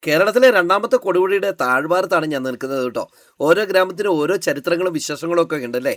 കേരളത്തിലെ രണ്ടാമത്തെ കൊടുമുടിയുടെ താഴ്വാരത്താണ് ഞാൻ നിൽക്കുന്നത് കേട്ടോ. ഓരോ ഗ്രാമത്തിനും ഓരോ ചരിത്രങ്ങളും വിശേഷങ്ങളും ഒക്കെ ഉണ്ടല്ലേ.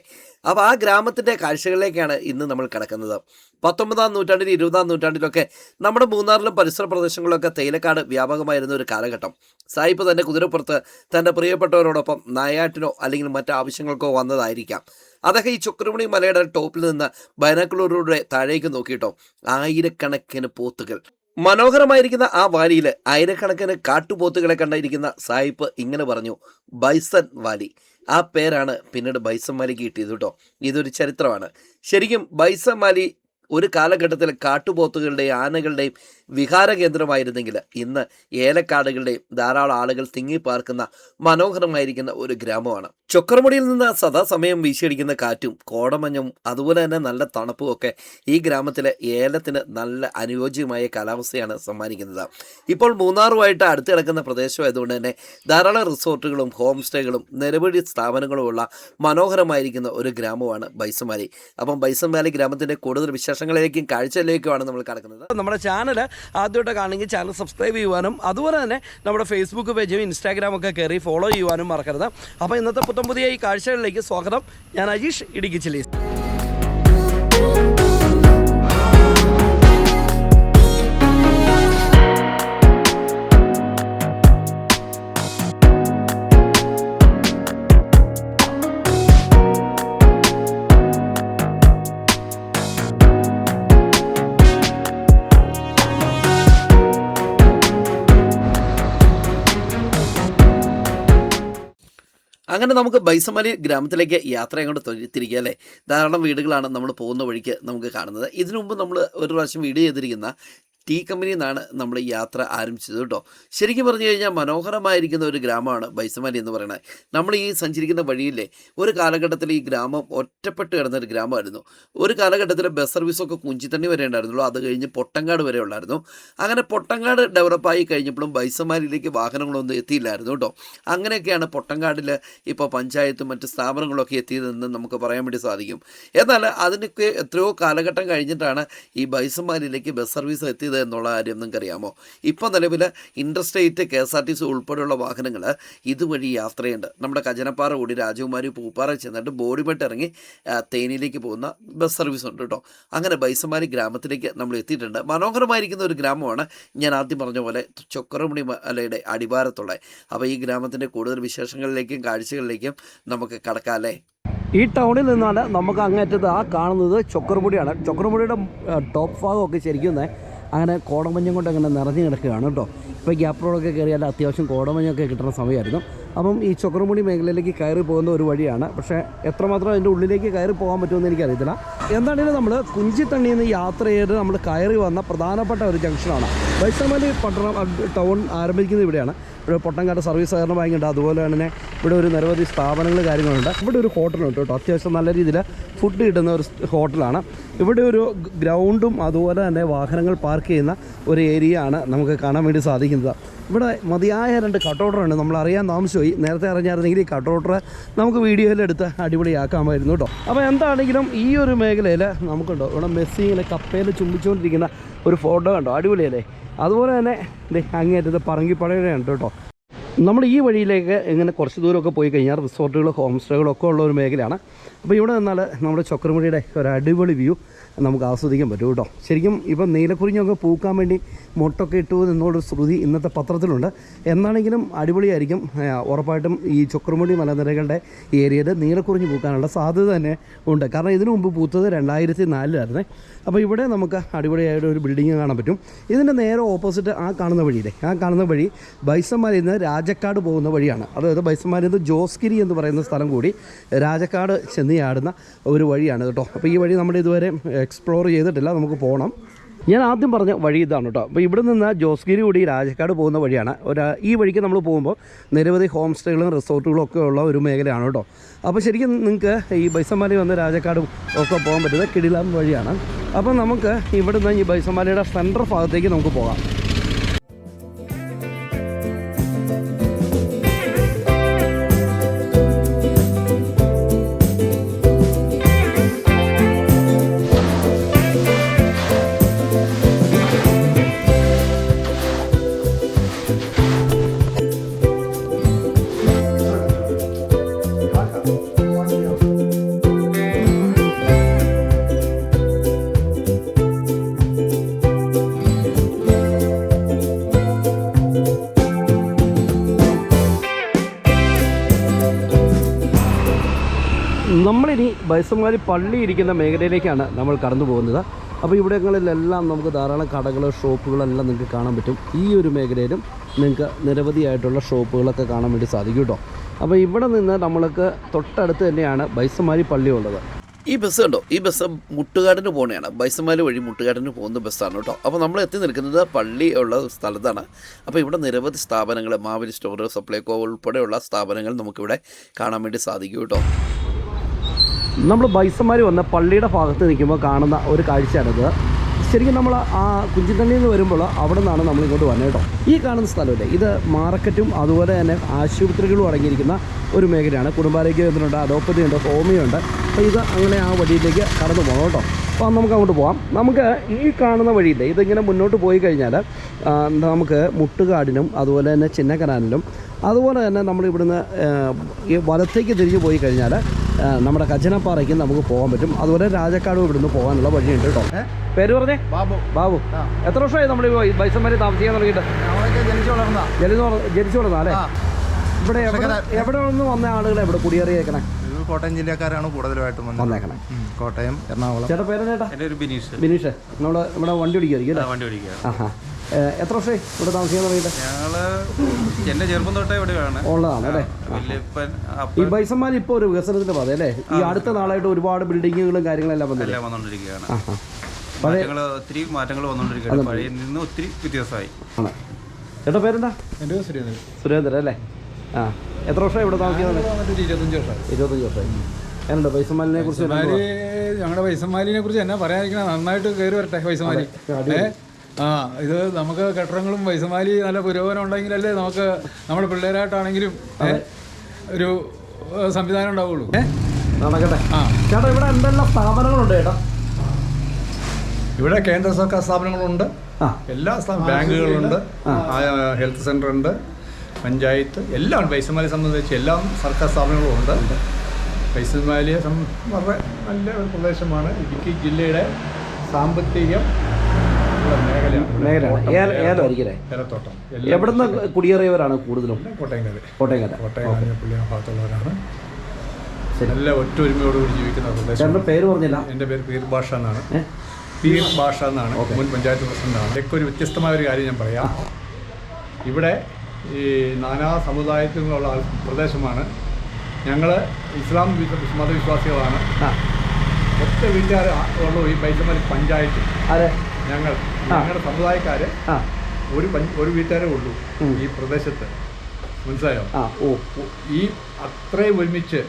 അപ്പോൾ ആ ഗ്രാമത്തിൻ്റെ കാഴ്ചകളിലേക്കാണ് ഇന്ന് നമ്മൾ കിടക്കുന്നത്. 19-ാം നൂറ്റാണ്ടിൽ 20-ാം നൂറ്റാണ്ടിലൊക്കെ നമ്മുടെ മൂന്നാറിലും പരിസര പ്രദേശങ്ങളിലൊക്കെ തേയിലക്കാട് വ്യാപകമായിരുന്ന ഒരു കാലഘട്ടം. സായിപ്പ് തൻ്റെ കുതിരപ്പുറത്ത് തൻ്റെ പ്രിയപ്പെട്ടവരോടൊപ്പം നായാട്ടിനോ അല്ലെങ്കിൽ മറ്റു ആവശ്യങ്ങൾക്കോ വന്നതായിരിക്കാം. അദ്ദേഹം ഈ ചുക്രമണി മലയുടെ ടോപ്പിൽ നിന്ന് ബൈനോക്കുലറിലൂടെ താഴേക്ക് നോക്കിയിട്ടോ, ആയിരക്കണക്കിന് പോത്തുകൾ മനോഹരമായിരിക്കുന്ന ആ വാലിയിൽ ആയിരക്കണക്കിന് കാട്ടുപോത്തുകളെ കണ്ടിരിക്കുന്ന സായിപ്പ് ഇങ്ങനെ പറഞ്ഞു, ബൈസൺ വാലി. ആ പേരാണ് പിന്നീട് ബൈസൺ വാലിക്ക് കിട്ടിയത് കേട്ടോ. ഇതൊരു ചരിത്രമാണ്. ശരിക്കും ബൈസൺ വാലി ഒരു കാലഘട്ടത്തിൽ കാട്ടുപോത്തുകളുടെയും ആനകളുടെയും വിഹാര കേന്ദ്രമായിരുന്നെങ്കിൽ ഇന്ന് ഏലക്കാടുകളുടെയും ധാരാളം ആളുകൾ തിങ്ങിപ്പാർക്കുന്ന മനോഹരമായിരിക്കുന്ന ഒരു ഗ്രാമമാണ്. ചൊക്രമുടിയിൽ നിന്ന് സദാസമയം വീശിയടിക്കുന്ന കാറ്റും കോടമഞ്ഞും അതുപോലെ തന്നെ നല്ല തണുപ്പും ഒക്കെ ഈ ഗ്രാമത്തിലെ ഏലത്തിന് നല്ല അനുയോജ്യമായ കാലാവസ്ഥയാണ് സമ്മാനിക്കുന്നത്. ഇപ്പോൾ മൂന്നാറുമായിട്ട് അടുത്ത് കിടക്കുന്ന പ്രദേശമായതുകൊണ്ട് തന്നെ ധാരാളം റിസോർട്ടുകളും ഹോം സ്റ്റേകളും നിരവധി സ്ഥാപനങ്ങളുമുള്ള മനോഹരമായിരിക്കുന്ന ഒരു ഗ്രാമമാണ് ബൈസൺ വാലി. അപ്പം ബൈസൺ വാലി ഗ്രാമത്തിൻ്റെ കൂടുതൽ വിശേഷങ്ങളിലേക്കും കാഴ്ചയിലേക്കുമാണ് നമ്മൾ കിടക്കുന്നത്. നമ്മുടെ ചാനൽ ആദ്യമായിട്ട് കാണണമെങ്കിൽ ചാനൽ സബ്സ്ക്രൈബ് ചെയ്യുവാനും അതുപോലെ തന്നെ നമ്മുടെ ഫേസ്ബുക്ക് പേജും ഇൻസ്റ്റാഗ്രാമൊക്കെ കയറി ഫോളോ ചെയ്യുവാനും മറക്കരുത്. അപ്പോൾ ഇന്നത്തെ പുതിയ ഈ കാഴ്ചകളിലേക്ക് സ്വാഗതം. ഞാൻ അജീഷ്, ഇടുക്കി ചില്ലീസ്. അങ്ങനെ നമുക്ക് ബൈസൺ വാലി ഗ്രാമത്തിലേക്ക് യാത്ര അങ്ങോട്ട് തിരിക്കുക അല്ലേ. ധാരാളം വീടുകളാണ് നമ്മൾ പോകുന്ന വഴിക്ക് നമുക്ക് കാണുന്നത്. ഇതിനു മുമ്പ് നമ്മൾ ഒരു പ്രാവശ്യം വീഡിയോ ചെയ്തിരിക്കുന്ന ടീ കമ്പനിയിൽ നിന്നാണ് നമ്മൾ ഈ യാത്ര ആരംഭിച്ചത് കേട്ടോ. ശരിക്കും പറഞ്ഞു കഴിഞ്ഞാൽ മനോഹരമായിരിക്കുന്ന ഒരു ഗ്രാമമാണ് ബൈസൺ വാലി എന്ന് പറയുന്നത്. നമ്മൾ ഈ സഞ്ചരിക്കുന്ന വഴിയില്ലേ, ഒരു കാലഘട്ടത്തിൽ ഈ ഗ്രാമം ഒറ്റപ്പെട്ട് കിടന്നൊരു ഗ്രാമമായിരുന്നു. ഒരു കാലഘട്ടത്തിൽ ബസ് സർവീസൊക്കെ കുഞ്ചിത്തണ്ണി വരെ ഉണ്ടായിരുന്നുള്ളൂ. അത് കഴിഞ്ഞ് പൊട്ടങ്കാട് വരെ ഉള്ളായിരുന്നു. അങ്ങനെ പൊട്ടങ്കാട് ഡെവലപ്പായി കഴിഞ്ഞപ്പോഴും ബൈസൺ വാലിയിലേക്ക് വാഹനങ്ങളൊന്നും എത്തിയില്ലായിരുന്നു കേട്ടോ. അങ്ങനെയൊക്കെയാണ് പൊട്ടങ്കാടിൽ ഇപ്പോൾ പഞ്ചായത്തും മറ്റ് സ്ഥാപനങ്ങളൊക്കെ എത്തിയതെന്ന് നമുക്ക് പറയാൻ വേണ്ടി സാധിക്കും. എന്നാൽ അതിനൊക്കെ എത്രയോ കാലഘട്ടം കഴിഞ്ഞിട്ടാണ് ഈ ബൈസൺ വാലിയിലേക്ക് ബസ് സർവീസ് എത്തിയത് എന്നുള്ള കാര്യം നിങ്ങൾക്കറിയാമോ? ഇപ്പോൾ നിലവിൽ ഇൻ്റർസ്റ്റേറ്റ് KSRTC ഉൾപ്പെടെയുള്ള വാഹനങ്ങൾ ഇതുവഴി യാത്രയുണ്ട്. നമ്മുടെ കജനപ്പാറ കൂടി രാജകുമാരി പൂപ്പാറ ചെന്നിട്ട് ബോഡിമെട്ട് ഇറങ്ങി തേനിയിലേക്ക് പോകുന്ന ബസ് സർവീസ് ഉണ്ട് കേട്ടോ. അങ്ങനെ ബൈസൺ വാലി ഗ്രാമത്തിലേക്ക് നമ്മൾ എത്തിയിട്ടുണ്ട്. മനോഹരമായിരിക്കുന്ന ഒരു ഗ്രാമമാണ്. ഞാൻ ആദ്യം പറഞ്ഞ പോലെ ചൊക്രമുടി മലയുടെ അടിവാരത്തുള്ള. അപ്പോൾ ഈ ഗ്രാമത്തിൻ്റെ കൂടുതൽ വിശേഷങ്ങളിലേക്കും കാഴ്ചകളിലേക്കും നമുക്ക് കടക്കാമല്ലേ. ഈ ടൗണിൽ നിന്നാണ് നമുക്ക് അങ്ങേറ്റത് ആ കാണുന്നത് ചൊക്രമുടിയാണ്. ചൊക്രമുടിയുടെ ടോപ്പ് ഭാഗമൊക്കെ ശരിക്കും അങ്ങനെ കോടമഞ്ഞും കൊണ്ട് അങ്ങനെ നിറഞ്ഞു കിടക്കുകയാണ് കേട്ടോ. ഇപ്പോൾ ഗ്യാപ്പ് റോഡൊക്കെ കയറിയാൽ അത്യാവശ്യം കോടമഞ്ഞൊക്കെ കിട്ടുന്ന സമയമായിരുന്നു. അപ്പം ഈ ചൊക്രമുടി മേഖലയിലേക്ക് കയറി പോകുന്ന ഒരു വഴിയാണ്. പക്ഷേ എത്രമാത്രം അതിൻ്റെ ഉള്ളിലേക്ക് കയറി പോകാൻ പറ്റുമെന്ന് എനിക്കറിയത്തില്ല. എന്താണെങ്കിലും നമ്മൾ കുഞ്ചിത്തണ്ണിയിൽ നിന്ന് യാത്ര ചെയ്ത് നമ്മൾ കയറി വന്ന പ്രധാനപ്പെട്ട ഒരു ജംഗ്ഷനാണ്. ബൈസൺ വാലി പട്ടണം ടൗൺ ആരംഭിക്കുന്നത് ഇവിടെയാണ്. ഇവിടെ പൊട്ടങ്കാട് സർവീസ് സഹകരണ ബാങ്കുണ്ട്. അതുപോലെ തന്നെ ഇവിടെ ഒരു നിരവധി സ്ഥാപനങ്ങൾ കാര്യങ്ങളുണ്ട്. ഇവിടെ ഒരു ഹോട്ടലുണ്ട് കേട്ടോ. അത്യാവശ്യം നല്ല രീതിയിൽ ഫുഡ് കിട്ടുന്ന ഒരു ഹോട്ടലാണ്. ഇവിടെ ഒരു ഗ്രൗണ്ടും അതുപോലെ തന്നെ വാഹനങ്ങൾ പാർക്ക് ചെയ്യുന്ന ഒരു ഏരിയ ആണ് നമുക്ക് കാണാൻ വേണ്ടി സാധിക്കുന്നത്. ഇവിടെ മതിയായ 2 കട്ടൗട്ടറുണ്ട്. നമ്മൾ അറിയാൻ താമസിച്ചുപോയി. നേരത്തെ അറിഞ്ഞായിരുന്നെങ്കിൽ ഈ കട്ടൗട്ടർ നമുക്ക് വീഡിയോയിലെടുത്ത് അടിപൊളിയാക്കാമായിരുന്നു കേട്ടോ. അപ്പോൾ എന്താണെങ്കിലും ഈ ഒരു മേഖലയിൽ നമുക്കുണ്ടോ ഇവിടെ മെസ്സി ഇങ്ങനെ കപ്പയിൽ ചുംബിച്ചുകൊണ്ടിരിക്കുന്ന ഒരു ഫോട്ടോ കണ്ടോ, അടിപൊളിയല്ലേ. അതുപോലെ തന്നെ അങ്ങേറ്റത് പറങ്കിപ്പടയുടെയുണ്ട് കേട്ടോ. നമ്മൾ ഈ വഴിയിലേക്ക് ഇങ്ങനെ കുറച്ച് ദൂരമൊക്കെ പോയി കഴിഞ്ഞാൽ റിസോർട്ടുകൾ ഹോം സ്റ്റേകളൊക്കെ ഉള്ള ഒരു മേഖലയാണ്. അപ്പോൾ ഇവിടെ നിന്നാൽ നമ്മുടെ ചൊക്രമുടിയുടെ ഒരു അടിപൊളി വ്യൂ നമുക്ക് ആസ്വദിക്കാൻ പറ്റും കേട്ടോ. ശരിക്കും ഇപ്പം നീലക്കുറിഞ്ഞൊക്കെ പൂക്കാൻ വേണ്ടി മൊട്ടൊക്കെ ഇട്ടു എന്നുള്ളൊരു ശ്രുതി ഇന്നത്തെ പത്രത്തിലുണ്ട്. എന്നാണെങ്കിലും അടിപൊളിയായിരിക്കും. ഉറപ്പായിട്ടും ഈ ചൊക്രമുടി മലനിരകളുടെ ഏരിയയിൽ നീലക്കുറിഞ്ഞ് പൂക്കാനുള്ള സാധ്യത തന്നെ ഉണ്ട്. കാരണം ഇതിനു മുമ്പ് പൂത്തത് 2004 അപ്പോൾ ഇവിടെ നമുക്ക് അടിപൊളിയായിട്ട് ഒരു ബിൽഡിങ് കാണാൻ പറ്റും. ഇതിൻ്റെ നേരെ ഓപ്പോസിറ്റ് ആ കാണുന്ന വഴിയിലെ ആ കാണുന്ന വഴി ബൈസൺ വാലിയിൽ നിന്ന് രാജക്കാട് പോകുന്ന വഴിയാണ്. അതായത് ബൈസൺ വാലിയിൽ നിന്ന് ജോസ്ഗിരി എന്ന് പറയുന്ന സ്ഥലം കൂടി രാജക്കാട് ചെന്ന് ആടുന്ന ഒരു വഴിയാണ് കേട്ടോ. അപ്പോൾ ഈ വഴി നമ്മൾ ഇതുവരെ എക്സ്പ്ലോർ ചെയ്തിട്ടില്ല, നമുക്ക് പോകണം. ഞാൻ ആദ്യം പറഞ്ഞ വഴി ഇതാണ് കേട്ടോ. അപ്പോൾ ഇവിടെ നിന്ന് ജോസ്ഗിരി കൂടി രാജക്കാട് പോകുന്ന വഴിയാണ്. ഈ വഴിക്ക് നമ്മൾ പോകുമ്പോൾ നിരവധി ഹോം സ്റ്റേകളും റിസോർട്ടുകളും ഒക്കെ ഉള്ള ഒരു മേഖലയാണ് കേട്ടോ. അപ്പോൾ ശരിക്കും നിങ്ങൾക്ക് ഈ ബൈസൺ വാലി വന്ന് രാജക്കാടും ഒക്കെ പോകാൻ പറ്റുന്ന കിടിലം വഴിയാണ്. അപ്പോൾ നമുക്ക് ഇവിടെ നിന്ന് ഈ ബൈസൺ വാലിയുടെ സെൻട്രൽ ഭാഗത്തേക്ക് നമുക്ക് പോകാം. നമ്മളിനി ബൈസന്മാരി പള്ളി ഇരിക്കുന്ന മേഖലയിലേക്കാണ് നമ്മൾ കടന്നു പോകുന്നത്. അപ്പോൾ ഇവിടങ്ങളിലെല്ലാം നമുക്ക് ധാരാളം കടകൾ, ഷോപ്പുകളെല്ലാം നിങ്ങൾക്ക് കാണാൻ പറ്റും. ഈ ഒരു മേഖലയിലും നിങ്ങൾക്ക് നിരവധിയായിട്ടുള്ള ഷോപ്പുകളൊക്കെ കാണാൻ വേണ്ടി സാധിക്കും കേട്ടോ. അപ്പോൾ ഇവിടെ നിന്ന് നമ്മൾക്ക് തൊട്ടടുത്ത് തന്നെയാണ് ബൈസന്മാരി പള്ളി ഉള്ളത്. ഈ ബസ് കണ്ടോ, ഈ ബസ് മുട്ടുകാടിന് പോകുന്നതാണ്. ബൈസന്മാരി വഴി മുട്ടുകാടിന് പോകുന്ന ബസ്സാണ് കേട്ടോ. അപ്പോൾ നമ്മൾ എത്തി നിൽക്കുന്നത് പള്ളി ഉള്ള സ്ഥലത്താണ്. അപ്പോൾ ഇവിടെ നിരവധി സ്ഥാപനങ്ങൾ, മാവേലി സ്റ്റോർ, സപ്ലൈകോ ഉൾപ്പെടെയുള്ള സ്ഥാപനങ്ങൾ നമുക്കിവിടെ കാണാൻ വേണ്ടി സാധിക്കും കേട്ടോ. നമ്മൾ ബൈസന്മാരി വന്ന പള്ളിയുടെ ഭാഗത്ത് നിൽക്കുമ്പോൾ കാണുന്ന ഒരു കാഴ്ചയാണിത്. ശരിക്കും നമ്മൾ ആ കുഞ്ചിത്തണ്ണിയിൽ നിന്ന് വരുമ്പോൾ അവിടെ നിന്നാണ് നമ്മളിങ്ങോട്ട് വന്നത് കേട്ടോ. ഈ കാണുന്ന സ്ഥലമില്ലേ, ഇത് മാർക്കറ്റും അതുപോലെ തന്നെ ആശുപത്രികളും അടങ്ങിയിരിക്കുന്ന ഒരു മേഖലയാണ്. കുടുംബാരോഗ്യ കേന്ദ്രമുണ്ട്, അലോപ്പതി ഉണ്ട്, ഹോമിയോ ഉണ്ട്. അപ്പോൾ ഇത് അങ്ങനെ ആ വഴിയിലേക്ക് കടന്നു പോകണം കേട്ടോ. അപ്പോൾ നമുക്ക് അങ്ങോട്ട് പോകാം. നമുക്ക് ഈ കാണുന്ന വഴിയില്ലേ, ഇതിങ്ങനെ മുന്നോട്ട് പോയി കഴിഞ്ഞാൽ നമുക്ക് മുട്ടുകാടിനും അതുപോലെ തന്നെ ചിന്നക്കനാലിലും അതുപോലെ തന്നെ നമ്മളിവിടുന്ന് ഈ വലത്തേക്ക് തിരിഞ്ഞ് പോയി കഴിഞ്ഞാൽ നമ്മുടെ കച്ചനപ്പാറയ്ക്ക് നമുക്ക് പോകാൻ പറ്റും. അതുപോലെ രാജക്കാടും ഇവിടുന്ന് പോകാനുള്ള വഴിയുണ്ട് കേട്ടോ. പേര് പറഞ്ഞേ? ബാബു. എത്ര വർഷമായി നമ്മൾ ബൈസന്മാരി താമസിക്കാൻ തുടങ്ങിയിട്ട്? ജനിച്ചു വളർന്ന അല്ലേ? ഇവിടെ എവിടെ നിന്ന് വന്ന ആളുകൾ എവിടെ കുടിയേറിയേക്കണേ? കോട്ടയം ജില്ലക്കാരാണ് കൂടുതലായിട്ടും വന്നേക്കണേ. കോട്ടയം, എറണാകുളം. ചേട്ടാ പേര് ചേട്ടാ? ബിനീഷ്. നമ്മൾ ഇവിടെ വണ്ടി ഓടിക്കുമായിരിക്കും. ആഹാ. എത്ര വർഷമായി ഇവിടെ താമസിക്കാൻ തുടങ്ങിയിട്ട്? എന്റെ ചെറുപ്പം തൊട്ടേ ഇവിടെയാണ് ഉള്ളതാണ് അല്ലേ? ഈ ബൈസന്മാരി ഇപ്പോൾ ഒരു വികസനത്തിന്റെ പാത അല്ലേ? ഈ അടുത്ത നാളായിട്ട് ഒരുപാട് ബിൽഡിങ്ങുകളും കാര്യങ്ങളെല്ലാം വന്നുകൊണ്ടിരിക്കുകയാണ്. ഒത്തിരി മാറ്റങ്ങൾ വന്നുകൊണ്ടിരിക്കുകയാണ്. പഴയ നിന്ന് ഒത്തിരി വ്യത്യാസമായി. ചേട്ടാ പേരെന്താ? എൻ്റെ സുരേന്ദ്രൻ അല്ലേ? ആ. എത്ര വർഷമായി ഇവിടെ താമസിക്കുന്നത്? 25 വർഷമായി. എന്നുണ്ട് ബൈസന്മാലിനെ കുറിച്ച്? ഞങ്ങളുടെ ബൈസന്മാലിനെ കുറിച്ച് എന്നാ പറയാതിരിക്കണം, നന്നായിട്ട് കയറി വരട്ടെ ബൈസന്മാലി. ഇത് നമുക്ക് കെട്ടിടങ്ങളും ബൈസന്മാലി നല്ല പുരോഗമനം ഉണ്ടെങ്കിലല്ലേ നമുക്ക് നമ്മുടെ പിള്ളേരായിട്ടാണെങ്കിലും ഒരു സംവിധാനം ഉണ്ടാവുള്ളൂ. നടക്കട്ടെ. ചേട്ടാ ഇവിടെ എന്തെല്ലാം സ്ഥാപനങ്ങളുണ്ട് ചേട്ടാ? ഇവിടെ കേന്ദ്ര സർക്കാർ സ്ഥാപനങ്ങളുണ്ട്, എല്ലാ ബാങ്കുകളുണ്ട്, ഹെൽത്ത് സെൻ്റർ ഉണ്ട്, പഞ്ചായത്ത്, എല്ലാം ബൈസന്മാലിയെ സംബന്ധിച്ച് എല്ലാ സർക്കാർ സ്ഥാപനങ്ങളും ഉണ്ട്. ബൈസന്മാലിയെ വളരെ നല്ല ഒരു പ്രദേശമാണ്. ഇടുക്കി ജില്ലയുടെ സാമ്പത്തികം ഏലത്തോട്ടം. എവിടുന്ന് കുടിയേറിയവരാണ് കൂടുതലും? കോട്ടയംകാര് ഭാഗത്തുള്ളവരാണ്. നല്ല ഒറ്റൊരുമയോടുകൂടി ജീവിക്കുന്ന പ്രദേശം. പേര് പറഞ്ഞില്ല? എൻ്റെ പേര് പീർ ഭാഷ എന്നാണ്. മുൻ പഞ്ചായത്ത് പ്രസിഡന്റാണ്. ഇതൊക്കെ ഒരു വ്യത്യസ്തമായ ഒരു കാര്യം ഞാൻ പറയാം. ഇവിടെ ഈ നാനാ സമുദായത്തിലുള്ള പ്രദേശമാണ്. ഞങ്ങൾ ഇസ്ലാം മതവിശ്വാസികളാണ്. ഒറ്റ വീട്ടുകാർ ഉള്ളൂ ഈ ബൈസന്മാരി പഞ്ചായത്ത്. ഞങ്ങളുടെ സമുദായക്കാര് ഒരു വീട്ടുകാരേ ഉള്ളൂ ഈ പ്രദേശത്ത്. മനസ്സിലായോ? ഈ അത്രയും ഒരുമിച്ച്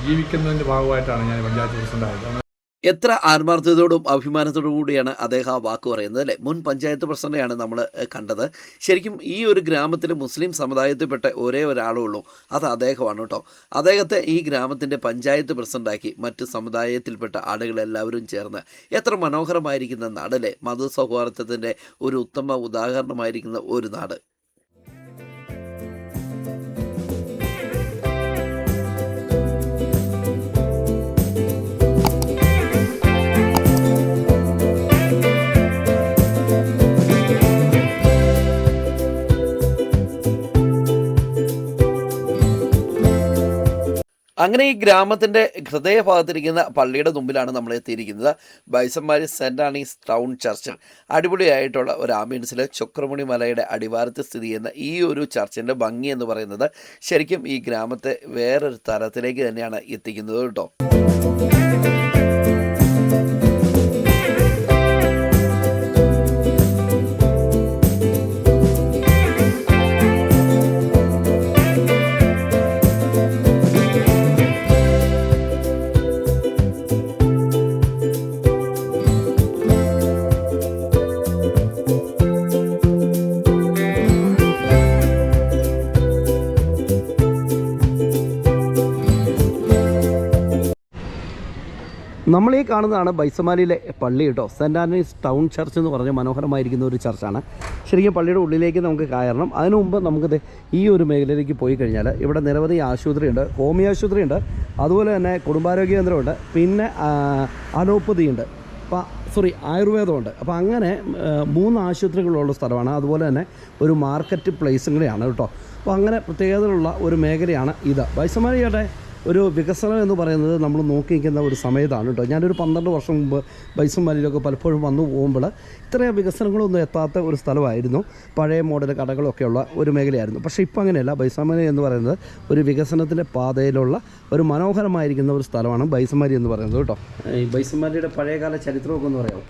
ജീവിക്കുന്നതിൻ്റെ ഭാഗമായിട്ടാണ് ഞാൻ പഞ്ചായത്ത് പ്രസിഡന്റായത്. എത്ര ആത്മാർത്ഥതയോടും അഭിമാനത്തോടു കൂടിയാണ് അദ്ദേഹം ആ വാക്ക് പറയുന്നത് അല്ലേ? മുൻ പഞ്ചായത്ത് പ്രസിഡന്റാണ് നമ്മൾ കണ്ടത്. ശരിക്കും ഈ ഒരു ഗ്രാമത്തിൽ മുസ്ലിം സമുദായത്തിൽപ്പെട്ട ഒരേ ഒരാളേ ഉള്ളൂ, അത് അദ്ദേഹമാണ് കേട്ടോ. അദ്ദേഹത്തെ ഈ ഗ്രാമത്തിൻ്റെ പഞ്ചായത്ത് പ്രസിഡന്റാക്കി മറ്റ് സമുദായത്തിൽപ്പെട്ട ആളുകളെല്ലാവരും ചേർന്ന് എത്ര മനോഹരമായിരിക്കുന്ന നാടല്ലേ? മതസൗഹാർദ്ദത്തിൻ്റെ ഒരു ഉത്തമ ഉദാഹരണമായിരിക്കുന്ന ഒരു നാട്. അങ്ങനെ ഈ ഗ്രാമത്തിൻ്റെ ഹൃദയഭാഗത്തിരിക്കുന്ന പള്ളിയുടെ മുമ്പിലാണ് നമ്മൾ എത്തിയിരിക്കുന്നത്. ബൈസന്മാരി സെൻറ് ആനീസ് ടൗൺ ചർച്ച്. അടിപൊളിയായിട്ടുള്ള ഒരു ആംബിയൻസിൽ ചൊക്രമുണി മലയുടെ അടിവാരത്തിൽ സ്ഥിതി ചെയ്യുന്ന ഈ ഒരു ചർച്ചിൻ്റെ ഭംഗി എന്ന് പറയുന്നത് ശരിക്കും ഈ ഗ്രാമത്തെ വേറൊരു തലത്തിലേക്ക് തന്നെയാണ് എത്തിക്കുന്നത് കേട്ടോ. നമ്മൾ ഈ കാണുന്നതാണ് ബൈസന്മാരിയിലെ പള്ളി കേട്ടോ. സെൻറ് ആനീസ് ടൗൺ ചർച്ച് എന്ന് പറഞ്ഞ മനോഹരമായിരിക്കുന്ന ഒരു ചർച്ചാണ്. ശരിക്കും പള്ളിയുടെ ഉള്ളിലേക്ക് നമുക്ക് കയറണം. അതിനു മുമ്പ് നമുക്കിത് ഈ ഒരു മേഖലയിലേക്ക് പോയി കഴിഞ്ഞാൽ ഇവിടെ നിരവധി ആശുപത്രിയുണ്ട്, ഹോമിയോ ആശുപത്രിയുണ്ട്, അതുപോലെ തന്നെ കുടുംബാരോഗ്യ കേന്ദ്രമുണ്ട്, പിന്നെ അലോപ്പതിയുണ്ട്, ആയുർവേദമുണ്ട്. അപ്പോൾ അങ്ങനെ 3 ആശുപത്രികളുള്ള സ്ഥലമാണ്. അതുപോലെ തന്നെ ഒരു മാർക്കറ്റ് പ്ലേസും കൂടെയാണ് കേട്ടോ. അപ്പോൾ അങ്ങനെ പ്രത്യേകതയുള്ള ഒരു മേഖലയാണ് ഇത്. ബൈസന്മാരി ചേട്ടെ ഒരു വികസനം എന്ന് പറയുന്നത് നമ്മൾ നോക്കി നിൽക്കുന്ന ഒരു സമയത്താണ് കേട്ടോ. ഞാനൊരു 12 വർഷം മുമ്പ് ബൈസൺവാലിയിലൊക്കെ പലപ്പോഴും വന്നു പോകുമ്പോൾ ഇത്രയും വികസനങ്ങളൊന്നും എത്താത്ത ഒരു സ്ഥലമായിരുന്നു. പഴയ മോഡൽ കടകളൊക്കെ ഉള്ള ഒരു മേഖലയായിരുന്നു. പക്ഷേ ഇപ്പോൾ അങ്ങനെയല്ല. ബൈസൺവാലി എന്ന് പറയുന്നത് ഒരു വികസനത്തിൻ്റെ പാതയിലുള്ള ഒരു മനോഹരമായിരിക്കുന്ന ഒരു സ്ഥലമാണ് ബൈസൺവാലി എന്ന് പറയുന്നത് കേട്ടോ. ഈ ബൈസൺവാലിയുടെ പഴയകാല ചരിത്രമൊക്കെ ഒന്ന് പറയാമോ?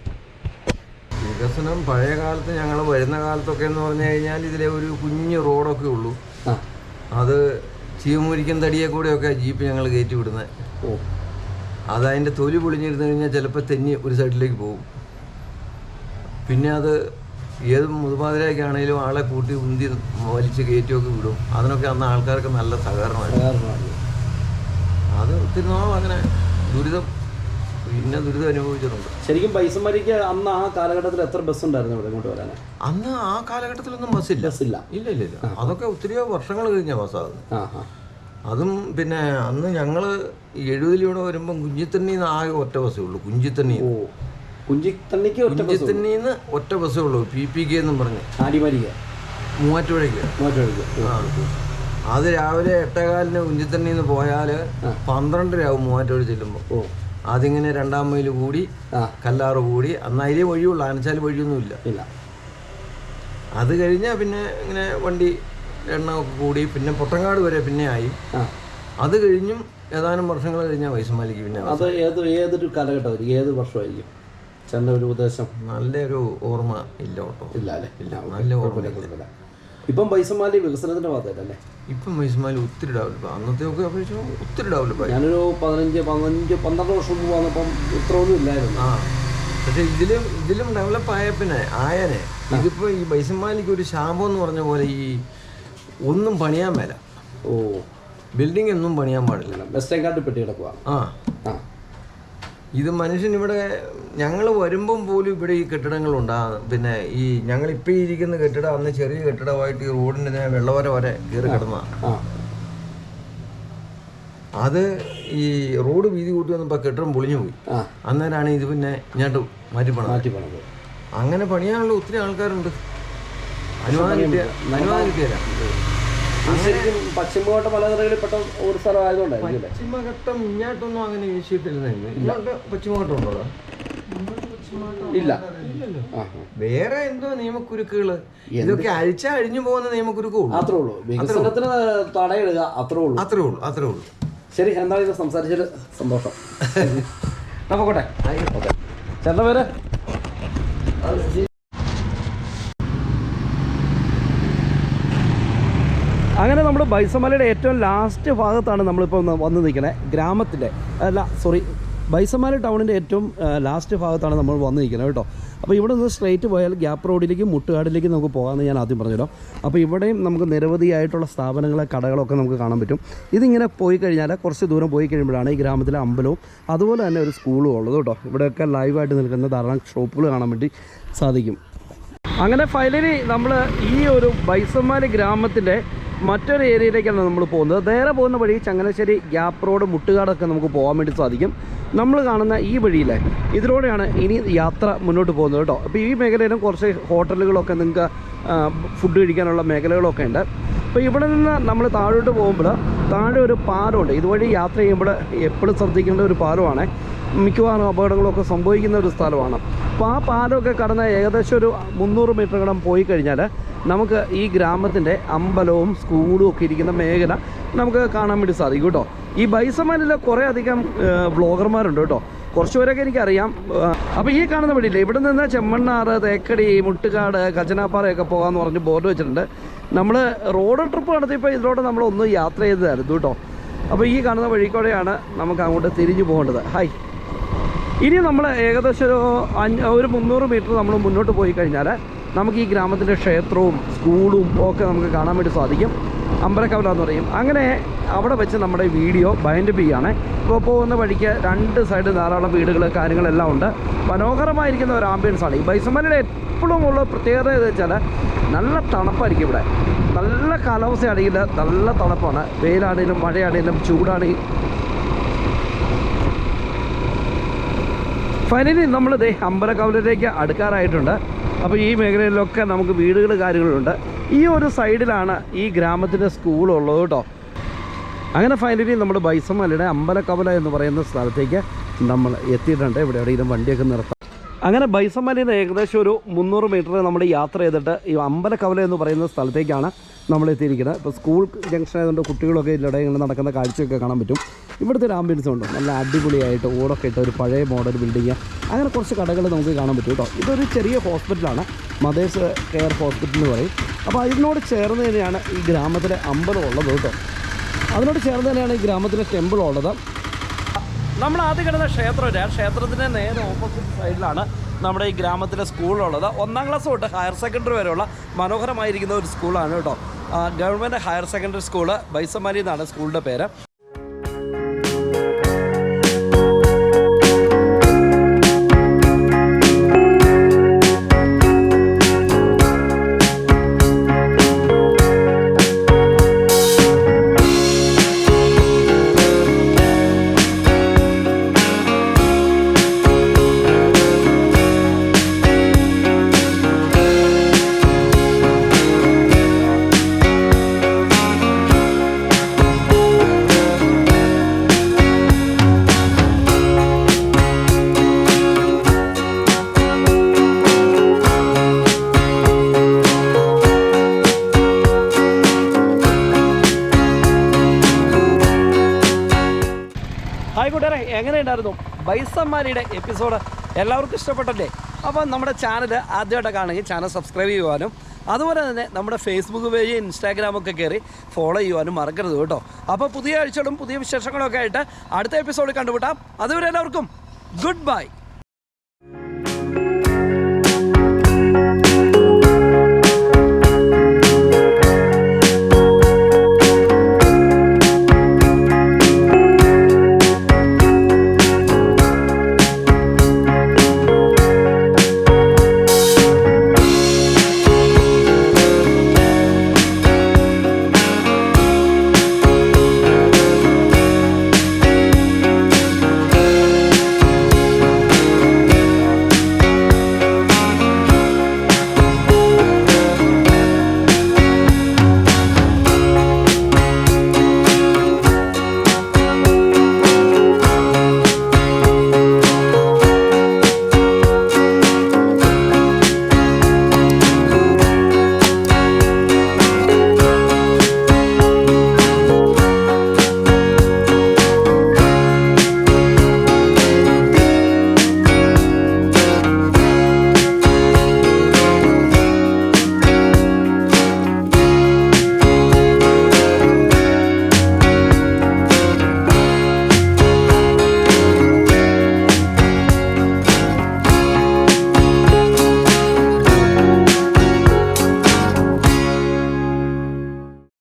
വികസനം പഴയ കാലത്ത് ഞങ്ങൾ വരുന്ന കാലത്തൊക്കെ എന്ന് പറഞ്ഞു കഴിഞ്ഞാൽ ഇതിലെ ഒരു കുഞ്ഞ് റോഡൊക്കെ ഉള്ളൂ. അത് ചീമുരിക്കൻ തടിയെ കൂടെയൊക്കെ ജീപ്പ് ഞങ്ങൾ കയറ്റി വിടുന്നത്. അതതിൻ്റെ തൊലി പൊളിഞ്ഞിരുന്നു കഴിഞ്ഞാൽ ചിലപ്പോൾ തെന്നി ഒരു സൈഡിലേക്ക് പോകും. പിന്നെ അത് ഏത് മുതുപാതിരയ്ക്കാണെങ്കിലും ആളെ കൂട്ടി ഉന്തി വലിച്ച് കയറ്റിയൊക്കെ വിടും. അതിനൊക്കെ അന്ന് ആൾക്കാർക്ക് നല്ല സഹകരണമാണ്. അത് ഒത്തിരി നാൾ അങ്ങനെ ദുരിതം അനുഭവിച്ചിട്ടുണ്ട്. ശരിക്കും ബൈസൺവാലിക്ക് അന്ന് ആ കാലഘട്ടത്തിൽ എത്ര ബസ് ഉണ്ടായിരുന്നു ഇവിടെ ഇങ്ങോട്ട് വരാൻ? അന്ന് ആ കാലഘട്ടത്തിലൊന്നും ബസ്സില്ല. ഇല്ല. അതൊക്കെ ഒത്തിരിയോ വർഷങ്ങൾ കഴിഞ്ഞ ബസ്സാണ്. അതും പിന്നെ അന്ന് ഞങ്ങൾ 70-ലൂടെ വരുമ്പം കുഞ്ചിത്തണ്ണിന്ന് ആകെ ഒറ്റ ബസ്സേ ഉള്ളൂ. കുഞ്ചിത്തണ്ണിന്ന് ഒറ്റ ബസ്സേ ഉള്ളൂ. PPK എന്നും പറഞ്ഞ് മൂവാറ്റുപുഴയ്ക്ക്. അത് രാവിലെ 8:15 കുഞ്ചിത്തണ്ണിന്ന് പോയാൽ 12:30 ആവും മൂവാറ്റുപുഴ ചെല്ലുമ്പോൾ. അതിങ്ങനെ 2-ാം മൈൽ കൂടി കല്ലാറ് കൂടി. അന്ന് അതിലേ വഴിയുള്ളൂ, ആനച്ചാൽ വഴിയൊന്നുമില്ല. അത് കഴിഞ്ഞാൽ പിന്നെ ഇങ്ങനെ വണ്ടി എണ്ണമൊക്കെ കൂടി പിന്നെ പൊട്ടങ്ങാട് വരെ പിന്നെ ആയി. അത് കഴിഞ്ഞും ഏതാനും വർഷങ്ങൾ കഴിഞ്ഞാൽ ബൈസൺവാലിക്ക് പിന്നെ. അത് ഏതൊരു കാലഘട്ടമായിരിക്കും, ഏത് വർഷമായിരിക്കും ചേട്ടൻ്റെ ഒരു ഉദ്ദേശം? നല്ലൊരു ഓർമ്മ ഇല്ല കേട്ടോ. ഇല്ല അല്ലേ? നല്ല ഓർമ്മ. ഇപ്പം ബൈസൺവാലി വികസനത്തിൻ്റെ ഭാഗത്തല്ലേ? ഇപ്പം ബൈസൺവാലി ഒത്തിരി ഡെവലപ്പ്, അന്നത്തെയൊക്കെ അപേക്ഷിച്ച് ഒത്തിരി ഡെവലപ്പായി. ഞാനൊരു 12 വർഷം മുമ്പ് വന്നപ്പം ഇത്രയൊന്നും ഇല്ലായിരുന്നു. പക്ഷെ ഇതിലും ഡെവലപ്പായ പിന്നെ ആയനെ. ഇതിപ്പോൾ ഈ ബൈസൺവാലിക്ക് ഒരു ശാപം എന്ന് പറഞ്ഞ പോലെ ഈ ഒന്നും പണിയാൻ മേല. ബിൽഡിംഗ് ഒന്നും പണിയാൻ പാടില്ല. വെസ്റ്റേൺ കാർഡ് പെട്ടി കിടക്കുക. ഇത് മനുഷ്യൻ ഇവിടെ ഞങ്ങൾ വരുമ്പം പോലും ഇവിടെ ഈ കെട്ടിടങ്ങളുണ്ടാകും. പിന്നെ ഈ ഞങ്ങളിപ്പോൾ ഇരിക്കുന്ന കെട്ടിടം അന്ന് ചെറിയ കെട്ടിടമായിട്ട് ഈ റോഡിൻ്റെ വെള്ളവര വരെ കയറി കിടന്നതാണ്. അത് ഈ റോഡ് വീതി കൂട്ടി വന്നപ്പോൾ കെട്ടിടം പൊളിഞ്ഞു പോയി. അന്നേരമാണ് ഇത് പിന്നെ ഇങ്ങോട്ട് മാറ്റിപ്പണത്. അങ്ങനെ പണിയാനുള്ള ഒത്തിരി ആൾക്കാരുണ്ട്. അനുവാദം കിട്ടിയല്ല. ശരിക്കും പശ്ചിമഘട്ട മലനിരകളിൽപ്പെട്ട ഒരു സ്ഥലമായതുകൊണ്ടായിരിക്കും. പശ്ചിമഘട്ടം ഇങ്ങോട്ടൊന്നും അങ്ങനെ വീശിയിട്ടിരുന്നു. ഇങ്ങോട്ട് പശ്ചിമഘട്ടം ഉണ്ടോ? ഇല്ല. വേറെ എന്തോ നിയമക്കുരുക്കുകള്, ഇതൊക്കെ അഴിഞ്ഞു പോകുന്ന നിയമക്കുരുക്കുള്ളൂ. അത്രേ ഉള്ളൂ. വികസനത്തിന് തടയിടുക, അത്രേ ഉള്ളൂ. ശരി, എന്തായാലും ഇത് സംസാരിച്ചൊരു സന്തോഷം. നോക്കട്ടെ ചേട്ടൻ്റെ പേര്? അങ്ങനെ നമ്മൾ ബൈസൺവാലിയുടെ ഏറ്റവും ലാസ്റ്റ് ഭാഗത്താണ് നമ്മളിപ്പോൾ വന്ന് നിൽക്കുന്നത്. ഗ്രാമത്തിൻ്റെ ബൈസൺവാലി ടൗണിൻ്റെ ഏറ്റവും ലാസ്റ്റ് ഭാഗത്താണ് നമ്മൾ വന്ന് നിൽക്കുന്നത് കേട്ടോ. അപ്പോൾ ഇവിടെ നിന്ന് സ്ട്രെയിറ്റ് പോയാൽ ഗ്യാപ്പ് റോഡിലേക്കും മുട്ടുകാടിലേക്കും നമുക്ക് പോകാമെന്ന് ഞാൻ ആദ്യം പറഞ്ഞല്ലോ. അപ്പോൾ ഇവിടെയും നമുക്ക് നിരവധിയായിട്ടുള്ള സ്ഥാപനങ്ങളെ കടകളൊക്കെ നമുക്ക് കാണാൻ പറ്റും. ഇതിങ്ങനെ പോയി കഴിഞ്ഞാൽ കുറച്ച് ദൂരം പോയി കഴിയുമ്പോഴാണ് ഈ ഗ്രാമത്തിലെ അമ്പലവും അതുപോലെ തന്നെ ഒരു സ്കൂളും ഉള്ളത് കേട്ടോ. ഇവിടെയൊക്കെ ലൈവായിട്ട് നിൽക്കുന്ന ധാരാളം ഷോപ്പുകൾ കാണാൻ വേണ്ടി സാധിക്കും. അങ്ങനെ ഫൈനലി നമ്മൾ ഈ ഒരു ബൈസൺവാലി ഗ്രാമത്തിൻ്റെ മറ്റൊരു ഏരിയയിലേക്കാണ് നമ്മൾ പോകുന്നത്. നേരെ പോകുന്ന വഴി ചങ്ങനാശ്ശേരി ഗ്യാപ്പ് റോഡ് മുട്ടുകാടൊക്കെ നമുക്ക് പോകാൻ വേണ്ടി സാധിക്കും. നമ്മൾ കാണുന്ന ഈ വഴിയിലെ ഇതിലൂടെയാണ് ഇനി യാത്ര മുന്നോട്ട് പോകുന്നത് കേട്ടോ. അപ്പോൾ ഈ മേഖലയിലും കുറച്ച് ഹോട്ടലുകളൊക്കെ നിങ്ങൾക്ക് ഫുഡ് കഴിക്കാനുള്ള മേഖലകളൊക്കെ ഉണ്ട്. അപ്പോൾ ഇവിടെ നിന്ന് നമ്മൾ താഴോട്ട് പോകുമ്പോൾ താഴെ ഒരു പാലമുണ്ട്. ഇതുവഴി യാത്ര ചെയ്യുമ്പോൾ എപ്പോഴും ശ്രദ്ധിക്കേണ്ട ഒരു പാലമാണ്. മിക്കവാറും അപകടങ്ങളൊക്കെ സംഭവിക്കുന്ന ഒരു സ്ഥലമാണ്. അപ്പോൾ ആ പാലമൊക്കെ കടന്ന് ഏകദേശം ഒരു 300 മീറ്റർ പോയി കഴിഞ്ഞാൽ നമുക്ക് ഈ ഗ്രാമത്തിൻ്റെ അമ്പലവും സ്കൂളും ഒക്കെ ഇരിക്കുന്ന മേഖല നമുക്ക് കാണാൻ വേണ്ടി സാധിക്കും കേട്ടോ. ഈ ബൈസൺവാലിയിൽ കുറേ അധികം വ്ളോഗർമാരുണ്ട് കേട്ടോ. കുറച്ചുപേരൊക്കെ എനിക്കറിയാം. അപ്പോൾ ഈ കാണുന്ന വഴിയില്ലേ, ഇവിടെ നിന്ന് ചെമ്മണ്ണാറ്, തേക്കടി, മുട്ടുകാട്, ഖജനാപ്പാറയൊക്കെ പോകാമെന്ന് പറഞ്ഞ് ബോർഡ് വെച്ചിട്ടുണ്ട്. നമ്മൾ റോഡ് ട്രിപ്പ് നടത്തിയപ്പോൾ ഇതിലൂടെ നമ്മളൊന്ന് യാത്ര ചെയ്തതായിരുന്നു കേട്ടോ. അപ്പോൾ ഈ കാണുന്ന വഴിക്കൂടെയാണ് നമുക്ക് അങ്ങോട്ട് തിരിഞ്ഞു പോകേണ്ടത്. ഹായ്, ഇനി നമ്മൾ ഏകദേശം ഒരു 300 മീറ്റർ നമ്മൾ മുന്നോട്ട് പോയി കഴിഞ്ഞാൽ നമുക്ക് ഈ ഗ്രാമത്തിൻ്റെ ക്ഷേത്രവും സ്കൂളും ഒക്കെ നമുക്ക് കാണാൻ വേണ്ടി സാധിക്കും. അമ്പലക്കവല എന്ന് പറയും. അങ്ങനെ അവിടെ വെച്ച് നമ്മുടെ വീഡിയോ ബൈൻഡപ്പ് ചെയ്യുകയാണ്. ഇപ്പോൾ പോകുന്ന വഴിക്ക് 2 സൈഡ് ധാരാളം വീടുകൾ കാര്യങ്ങളെല്ലാം ഉണ്ട്. മനോഹരമായിരിക്കുന്ന ഒരു ആംബിയൻസാണ്. ഈ ബൈസൺവാലിയുടെ എപ്പോഴും ഉള്ള പ്രത്യേകത എന്ന് വെച്ചാൽ നല്ല തണുപ്പായിരിക്കും ഇവിടെ. നല്ല കാലാവസ്ഥയാണെങ്കിൽ നല്ല തണുപ്പാണ്. വെയിലാണെങ്കിലും മഴയാണെങ്കിലും ചൂടാണെങ്കിലും. ഫൈനലി നമ്മൾ അമ്പലക്കവലയിലേക്ക് അടുക്കാറായിട്ടുണ്ട്. അപ്പോൾ ഈ മേഖലയിലൊക്കെ നമുക്ക് വീടുകൾ കാര്യങ്ങളുണ്ട്. ഈ ഒരു സൈഡിലാണ് ഈ ഗ്രാമത്തിൻ്റെ സ്കൂളുള്ളത് കേട്ടോ. അങ്ങനെ ഫൈനലി നമ്മൾ ബൈസമലയുടെ അമ്പലക്കവല എന്ന് പറയുന്ന സ്ഥലത്തേക്ക് നമ്മൾ എത്തിയിട്ടുണ്ട്. ഇവിടെ എവിടെയെങ്കിലും വണ്ടിയൊക്കെ നിർത്താം. അങ്ങനെ ബൈസമലയിൽ നിന്ന് ഏകദേശം ഒരു 300 മീറ്റർ നമ്മൾ യാത്ര ചെയ്തിട്ട് ഈ അമ്പലക്കവല എന്ന് പറയുന്ന സ്ഥലത്തേക്കാണ് നമ്മൾ എത്തിയിരിക്കുന്നത്. ഇപ്പോൾ സ്കൂൾ ജംഗ്ഷൻ ആയതുകൊണ്ട് കുട്ടികളൊക്കെ ഇതിലൂടെ ഇങ്ങനെ നടക്കുന്ന കാഴ്ചയൊക്കെ കാണാൻ പറ്റും. ഇവിടുത്തെ ഒരു ആംബിയൻസ് ഉണ്ട്, നല്ല അടിപൊളിയായിട്ട് ഓടൊക്കെ ഇട്ട ഒരു പഴയ മോഡൽ ബിൽഡിങ്. അങ്ങനെ കുറച്ച് കടകൾ നമുക്ക് കാണാൻ പറ്റും കേട്ടോ. ഇതൊരു ചെറിയ ഹോസ്പിറ്റലാണ്, മദേഴ്സ് കെയർ ഹോസ്പിറ്റൽ എന്ന് പറയും. അപ്പോൾ അതിനോട് ചേർന്ന് തന്നെയാണ് ഈ ഗ്രാമത്തിലെ അമ്പലം ഉള്ളത് കേട്ടോ. അതിനോട് ചേർന്ന് തന്നെയാണ് ഈ ഗ്രാമത്തിലെ ടെമ്പിൾ ഉള്ളത്. നമ്മൾ ആദ്യം കിടന്ന ക്ഷേത്രമില്ല, ക്ഷേത്രത്തിൻ്റെ നേരെ ഓപ്പോസിറ്റ് സൈഡിലാണ് നമ്മുടെ ഈ ഗ്രാമത്തിലെ സ്കൂളുള്ളത്. 1ാം ക്ലാസ് തൊട്ട് ഹയർ സെക്കൻഡറി വരെയുള്ള മനോഹരമായിരിക്കുന്ന ഒരു സ്കൂളാണ് കേട്ടോ. ഗവൺമെൻറ് ഹയർ സെക്കൻഡറി സ്കൂള് ബൈസമാലി എന്നാണ് സ്കൂളിൻ്റെ പേര്. ഹായ് കൂട്ടുകാരെ, എങ്ങനെയുണ്ടായിരുന്നു ബൈസമാലിയുടെ എപ്പിസോഡ്? എല്ലാവർക്കും ഇഷ്ടപ്പെട്ടല്ലേ? അപ്പോൾ നമ്മുടെ ചാനൽ ആദ്യമായിട്ടൊക്കെ ആണെങ്കിൽ ചാനൽ സബ്സ്ക്രൈബ് ചെയ്യുവാനും അതുപോലെ തന്നെ നമ്മുടെ ഫേസ്ബുക്ക് പേജ് ഇൻസ്റ്റാഗ്രാമൊക്കെ കയറി ഫോളോ ചെയ്യുവാനും മറക്കരുത് കേട്ടോ. അപ്പോൾ പുതിയ ആഴ്ചകളും പുതിയ വിശേഷങ്ങളൊക്കെ ആയിട്ട് അടുത്ത എപ്പിസോഡിൽ കണ്ടുമുട്ടാം. അതുവരെ എല്ലാവർക്കും ഗുഡ് ബൈ.